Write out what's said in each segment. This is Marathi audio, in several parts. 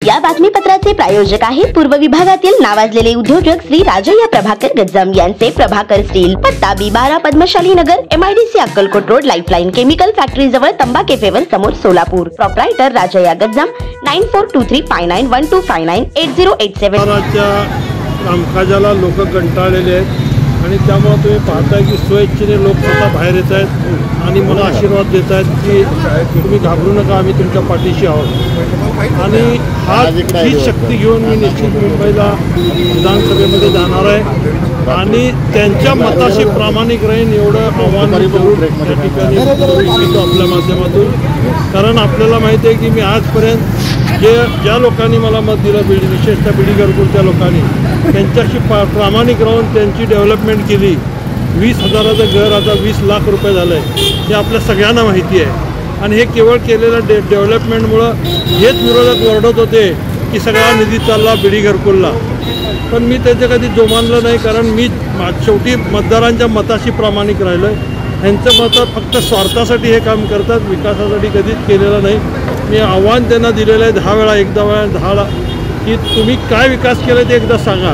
या बातमीपत्राचे प्रायोजक आहेत पूर्व विभागातील नावाजलेले उद्योजक श्री राजय्या प्रभाकर गज्जाम यांचे प्रभाकर स्टील, पत्ता B12 पद्मशाली नगर, MIDC Akkalkot road, lifeline chemical factory जवळ, तंबा केफेवर समोर, सोलापूर. प्रोप्रायटर राजय्या गज्जाम 94235912598087. कामकाजाला लोक कंटाळलेले आहेत आणि त्यामुळे तुम्ही पाहताय की स्वेच्छेने लोक स्वतः बाहेर येत आहेत आणि मला आशीर्वाद देत आहेत की तुम्ही घाबरू नका, आम्ही तुमच्या पाठीशी आहोत. आणि ही शक्ती घेऊन मी निश्चित मुंबईला विधानसभेमध्ये जाणार आहे आणि त्यांच्या मताशी प्रामाणिक राहीन एवढं आव्हान त्या ठिकाणी आपल्या माध्यमातून. कारण आपल्याला माहिती आहे की मी आजपर्यंत ज्या लोकांनी मला मत दिलं, विशेषतः बीडी घरकुलच्या लोकांनी, त्यांच्याशी प्रामाणिक राहून त्यांची डेव्हलपमेंट केली. 20,000चं घर आता 20 लाख रुपये झालं आहे, हे आपल्या सगळ्यांना माहिती आहे. आणि हे केवळ केलेलं डेव्हलपमेंटमुळं हेच विरोधक ओरडत होते की सगळा निधी चालला बीडी घरकुलला. पण मी त्याचं कधी जोमानलं नाही, कारण मी शेवटी मतदारांच्या मताशी प्रामाणिक राहिलो आहे. ह्यांचं मतं फक्त स्वार्थासाठी हे काम करतात, विकासासाठी कधीच केलेलं नाही. मी आव्हान त्यांना दिलेलं आहे 10 वेळा, 10 वेळा की तुम्ही काय विकास केला ते एकदा सांगा.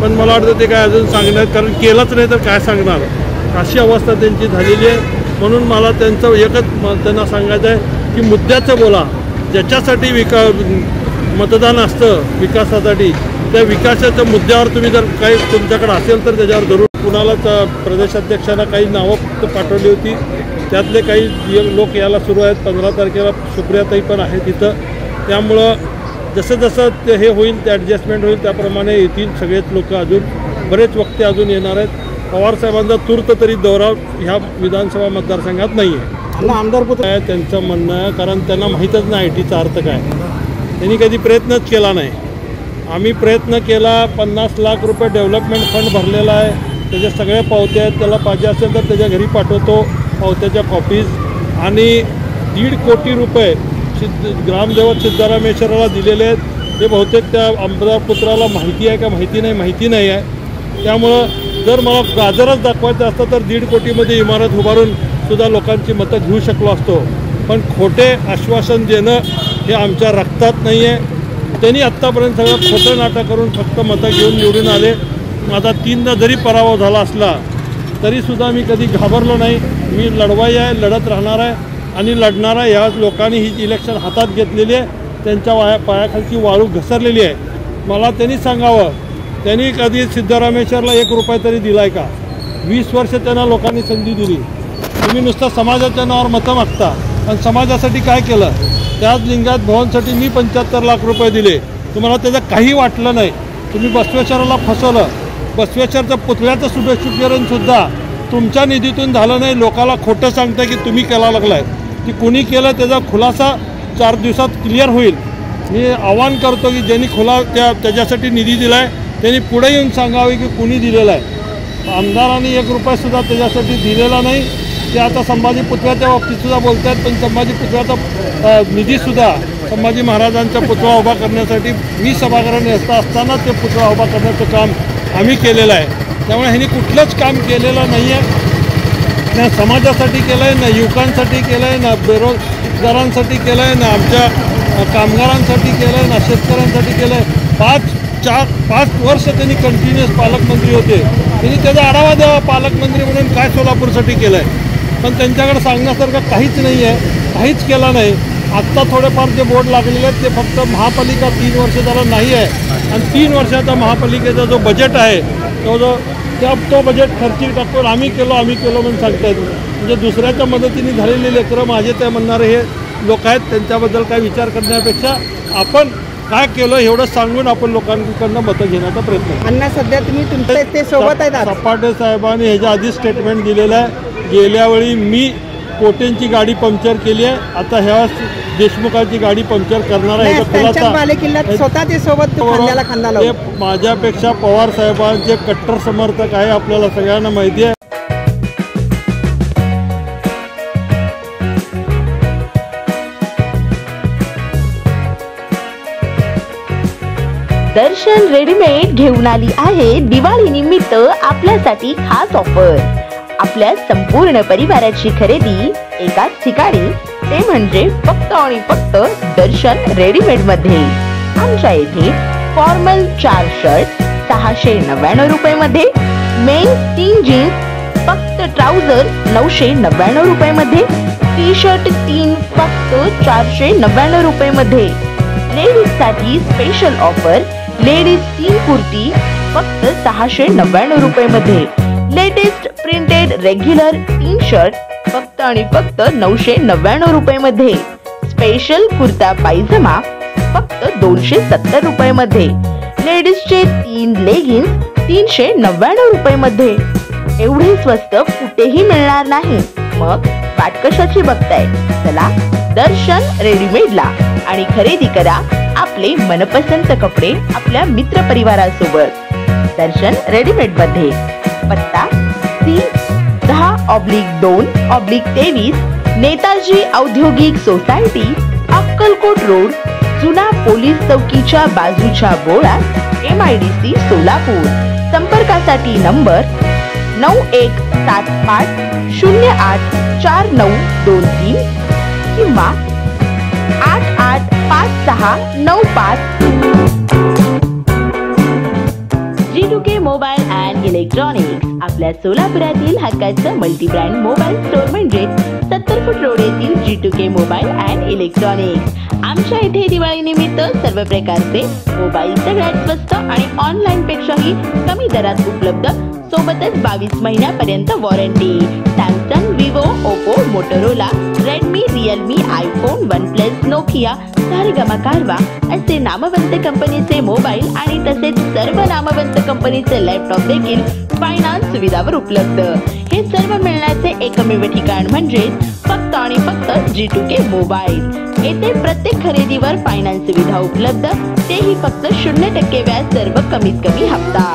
पण मला वाटतं ते काय अजून सांगणार, कारण केलंच नाही तर काय सांगणार, अशी अवस्था त्यांची झालेली आहे. म्हणून मला त्यांचं एकच त्यांना सांगायचं आहे की मुद्द्याचं बोला. ज्याच्यासाठी मतदान असतं विकासासाठी, त्या विकासाच्या मुद्द्यावर तुम्ही जर काही तुमच्याकडे असेल तर त्याच्यावर जरूर. कुणालाच प्रदेशाध्यक्षांना काही नावं पाठवली होती, त्यातले काही लोक यायला सुरू आहेत. 15 तारखेला सुप्रियाताई पण आहे तिथं. त्यामुळं जसं जसं ते हे होईल, ते ॲडजस्टमेंट होईल, त्याप्रमाणे येतील सगळेच लोक. अजून बरेच वक्ते अजून येणार आहेत. पवारसाहेबांचा तूर्त तरी दौरा ह्या विधानसभा मतदारसंघात नाही आहे. आमदार पुत्र आहे त्यांचं म्हणणं आहे, कारण त्यांना माहीतच नाही ITचा अर्थ काय. त्यांनी कधी प्रयत्नच केला नाही. आम्ही प्रयत्न केला, 50 लाख रुपये डेव्हलपमेंट फंड भरलेला आहे, त्याचे सगळे पावते आहेत. त्याला पाहिजे असेल तर त्याच्या घरी पाठवतो पावत्याच्या कॉपीज. आणि 1.5 कोटी रुपये ग्रामदेवत सिद्धारामेश्वराला दिलेले आहेत. ते बहुतेक त्या आमदार पुत्राला माहिती आहे का माहिती नाही आहे. त्यामुळं जर मला गाजरच दाखवायचं असतं तर 1.5 कोटीमध्ये इमारत उभारून सुद्धा लोकांची मतं घेऊ शकलो असतो. पण खोटे आश्वासन देणं हे आमच्या रक्तात नाही आहे. त्यांनी आत्तापर्यंत सगळं खोटं नाटक करून फक्त मतं घेऊन निवडून आले. माझा 3दा जरी पराभव झाला असला तरीसुद्धा मी कधी घाबरलो नाही. मी लढवाई आहे, लढत राहणार आहे आणि लढणार आहे. ह्या लोकांनी ही इलेक्शन हातात घेतलेली आहे, त्यांच्या पायाखालची वाळू घसरलेली आहे. मला त्यांनी सांगावं, त्यांनी कधी सिद्धरामेश्वरला 1 रुपया तरी दिला आहे का? 20 वर्ष त्यांना लोकांनी संधी दिली. तुम्ही नुसतं समाजाच्या नावावर मतं मागता, आणि समाजासाठी काय केलं? त्याच लिंगायत भवनसाठी मी 75 लाख रुपये दिले, तुम्हाला त्याचं काही वाटलं नाही. तुम्ही बसवेश्वराला फसवलं. बसवेश्वरच्या पुतळ्याचं शुभेच्छुकरणसुद्धा तुमच्या निधीतून झालं नाही. लोकाला खोटं सांगता की तुम्ही केला लागलाय. की कुणी केलं त्याचा खुलासा 4 दिवसात क्लिअर होईल. मी आवाहन करतो की ज्यांनी त्याच्यासाठी निधी दिला आहे त्यांनी पुढे येऊन सांगावे की कुणी दिलेला आहे. आमदारांनी 1 रुपयासुद्धा त्याच्यासाठी दिलेला नाही. ते आता संभाजी पुतळ्याच्या बाबतीतसुद्धा बोलत आहेत, पण संभाजी पुतळ्याचा निधीसुद्धा संभाजी महाराजांचा पुतळा उभा करण्यासाठी मी सभागृह नेता असताना ते पुतळा उभा करण्याचं काम आम्ही केलेलं आहे. त्यामुळे ह्यांनी कुठलंच काम केलेलं नाही आहे. ना समाजासाठी केलं आहे, ना युवकांसाठी केलं आहे, ना बेरोजगारांसाठी केलं आहे, ना आमच्या कामगारांसाठी केलं आहे, ना शेतकऱ्यांसाठी केलं आहे. 5 वर्ष त्यांनी कंटिन्युअस पालकमंत्री होते. त्यांनी त्याचा आढावा द्यावा, पालकमंत्री म्हणून काय सोलापूरसाठी केलं आहे. पण त्यांच्याकडे सांगण्यासारखं काहीच नाही आहे, काहीच केलं नाही. आत्ता थोडेफार जे बोर्ड लागलेले आहेत ते फक्त महापालिका 3 वर्ष झालं नाही आहे. आणि 3 वर्षाचा महापालिकेचा जो बजेट आहे तो बजेट खर्ची टाकून आम्ही केलो म्हणून सांगतायत. म्हणजे दुसऱ्याच्या मदतीने झालेले लेकरं माझे ते म्हणणारे हे लोक आहेत. त्यांच्याबद्दल काय विचार करण्यापेक्षा आपण काय केलं एवढं सांगून आपण लोकांकडनं मतं घेण्याचा प्रयत्न. अण्णा सध्या तुम्ही तुमच्या ते सोबत आहेत. सपाटे साहेबांनी ह्याच्या आधी स्टेटमेंट दिलेलं आहे. गेल्या वेळी मी कोटेंची गाडी पंक्चर केली आहे, आता ह्या देशमुखांची गाडी पंक्चर करणार आहे. स्वतः ते सोबत खांद्याला खांदा लावून. ते माझ्यापेक्षा पवार साहेबांचे कट्टर समर्थक आहे, आपल्याला सगळ्यांना माहिती आहे. दर्शन रेडीमेड घेऊन आली आहे दिवाळी निमित्त आपल्यासाठी खास ऑफर. आपल्या संपूर्ण परिवाराची खरेदी एकाच ठिकाणी, ते म्हणजे फक्त आणि फक्त दर्शन रेडीमेड मध्ये. आमच्या येथे फॉर्मल 4 शर्ट 699 रुपये मध्ये, मेन्स 3 जीन्स फक्त ट्राउझर 999 रुपये मध्ये, टी शर्ट 3 फक्त 499 रुपये मध्ये. लेडीज साठी स्पेशल ऑफर, लेडीज 3 कुर्ती फक्त 699 रुपये मध्ये, लेटेस्ट प्रिंटेड रेग्युलर 3 शर्ट फक्त आणि फक्त 999 रुपये मध्ये, स्पेशल कुर्ता पायजमा फक्त 270 रुपये मध्ये, लेडीजचे 3 लेगिन्स 399 रुपये मध्ये. एवढे स्वस्त कुठेही मिळणार नाही. मग वाट कशाची बघताय? चला दर्शन रेडीमेडला आणि खरेदी करा आपले मनपसंत कपडे आपल्या मित्र परिवारासोबत. दर्शन रेडीमेड मध्ये पत्ता C10/2/23 नेताजी औद्योगिक सोसायटी, अक्कलकोट रोड, जुना पोलीस चौकीच्या बाजूच्या बोळात, MIDC सोलापूर. संपर्कासाठी नंबर 9175084923 किंवा 885695. G2K मोबाईल अँड इलेक्ट्रॉनिक्स आपल्या सोलापुरातील हक्काचं मल्टीब्रँड मोबाईल स्टोअर म्हणजे 70 फूट रोड येथील G2K मोबाईल अँड इलेक्ट्रॉनिक्स. आमच्या इथे दिवाळी निमित्त सर्व प्रकारचे मोबाईल सगळ्यात स्वस्त आणि ऑनलाईन पेक्षाही कमी दरात उपलब्ध, सोबतच 22 महिन्यापर्यंत warranty. Samsung, Vivo, Oppo, Motorola, Redmi, Realme, iPhone, OnePlus, Nokia, Saregama कारवा असे नामवंत कंपनीचे मोबाईल आणि तसेच सर्व नामवंत कंपनीचे लॅपटॉप देखील फायनान्स सुविधावर उपलब्ध. हे सर्व मिळण्याचे एकमेव ठिकाण म्हणजे फक्त आणि फक्त G2K मोबाईल. येथे प्रत्येक खरेदीवर फायनान्स सुविधा उपलब्ध, तेही फक्त 0% व्याज, सर्व कमीत कमी हप्ता.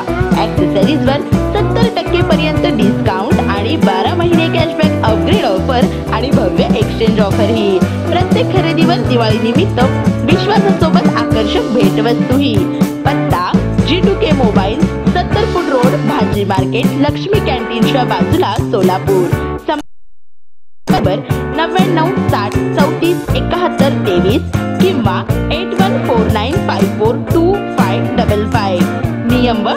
ऍक्सेसरीजवर 70% पर्यंत डिस्काउंट आणि 12 महिने कॅशबॅक, अपग्रेड ऑफर आणि भव्य एक्सचेंज ऑफरही. प्रत्येक खरेदीवर दिवाळी निमित्त विश्वासासोबत आकर्षक भेटवस्तूही. पत्ता G2K मोबाईल, 70 फूट रोड, भाजी मार्केट, लक्ष्मी कॅन्टीनच्या बाजूला, सोलापूर. नंबर 9960347123 किंवा 8149542555. नियम व